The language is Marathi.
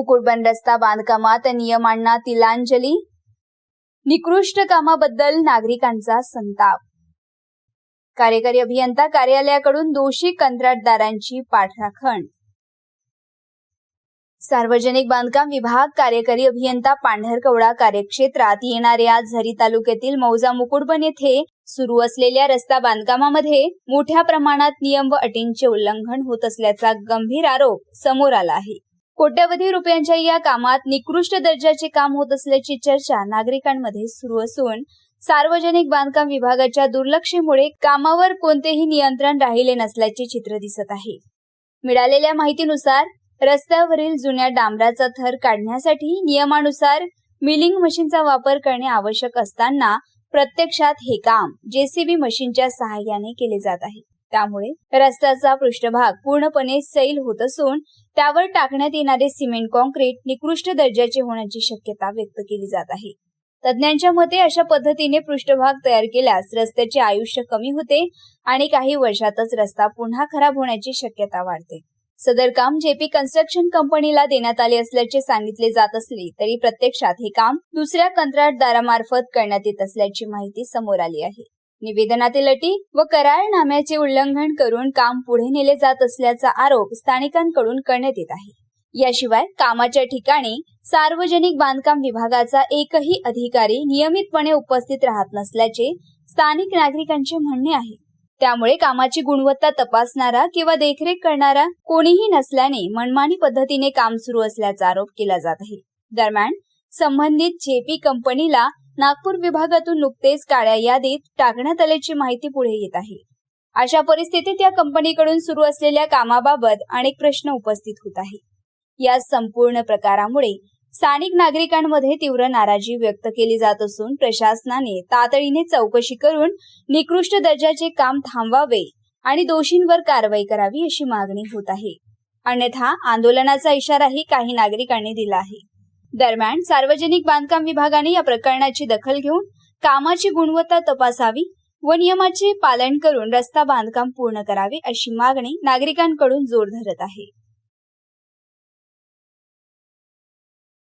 मुकुटबंद रस्ता बांधकामात नियमांना तिलांजली, निकृष्ट कामाबद्दल नागरिकांचा संताप. कार्यकारी अभियंता कार्यालयाकडून दोषी कंत्राटदारांची पाठराखण. सार्वजनिक बांधकाम विभाग कार्यकारी अभियंता पांढरकवडा कार्यक्षेत्रात येणाऱ्या झरी तालुक्यातील मौजा मुकुटबन येथे सुरू असलेल्या रस्ता बांधकामामध्ये मोठ्या प्रमाणात नियम व अटींचे उल्लंघन होत असल्याचा गंभीर आरोप समोर आला आहे. कोट्यवधी रुपयांच्या या कामात निकृष्ट दर्जाचे काम होत असल्याची चर्चा नागरिकांमध्ये सुरू असून सार्वजनिक बांधकाम विभागाच्या दुर्लक्षेमुळे कामावर कोणतेही नियंत्रण राहिले नसल्याचे चित्र दिसत आहे. मिळालेल्या माहितीनुसार रस्त्यावरील जुन्या डांबराचा थर काढण्यासाठी नियमानुसार मिलिंग मशीनचा वापर करणे आवश्यक असताना प्रत्यक्षात हे काम जेसीबी मशीनच्या सहाय्याने केले जात आहे. त्यामुळे रस्त्याचा पृष्ठभाग पूर्णपणे सैल होत असून त्यावर टाकण्यात येणारे सिमेंट कॉन्क्रीट निकृष्ट दर्जाचे होण्याची शक्यता व्यक्त केली जात आहे. तज्ञांच्या मते अशा पद्धतीने पृष्ठभाग तयार केल्यास रस्त्याचे आयुष्य कमी होते आणि काही वर्षातच रस्ता पुन्हा खराब होण्याची शक्यता वाढते. सदर काम जेपी कन्स्ट्रक्शन कंपनीला देण्यात आले असल्याचे सांगितले जात असले तरी प्रत्यक्षात हे काम दुसऱ्या कंत्राटदारामार्फत करण्यात येत असल्याची माहिती समोर आली आहे. निवेदनातील अटी व करारनाम्याचे उल्लंघन करून काम पुढे नेले जात असल्याचा आरोप स्थानिकांकडून करण्यात येत आहे. याशिवाय कामाच्या ठिकाणी सार्वजनिक बांधकाम विभागाचा एकही अधिकारी नियमितपणे उपस्थित राहत नसल्याचे स्थानिक नागरिकांचे म्हणणे आहे. त्यामुळे कामाची गुणवत्ता तपासणारा किंवा देखरेख करणारा कोणीही नसल्याने मनमानी पद्धतीने काम सुरू असल्याचा आरोप केला जात आहे. दरम्यान संबंधित जेपी कंपनीला नागपूर विभागातून नुकतेच काळ्या यादीत टाकण्यात आल्याची माहिती पुढे येत आहे. अशा परिस्थितीत या कंपनीकडून सुरू असलेल्या कामाबाबत अनेक प्रश्न उपस्थित होत आहे. या संपूर्ण प्रकारामुळे स्थानिक नागरिकांमध्ये तीव्र नाराजी व्यक्त केली जात असून प्रशासनाने तातडीने चौकशी करून निकृष्ट दर्जाचे काम थांबवावे आणि दोषींवर कारवाई करावी अशी मागणी होत आहे. अन्यथा आंदोलनाचा इशाराही काही नागरिकांनी दिला आहे. दरम्यान सार्वजनिक बांधकाम विभागाने या प्रकरणाची दखल घेऊन कामाची गुणवत्ता तपासावी व नियमाचे पालन करून रस्ता बांधकाम पूर्ण करावे अशी मागणी नागरिकांकडून जोर धरत आहे.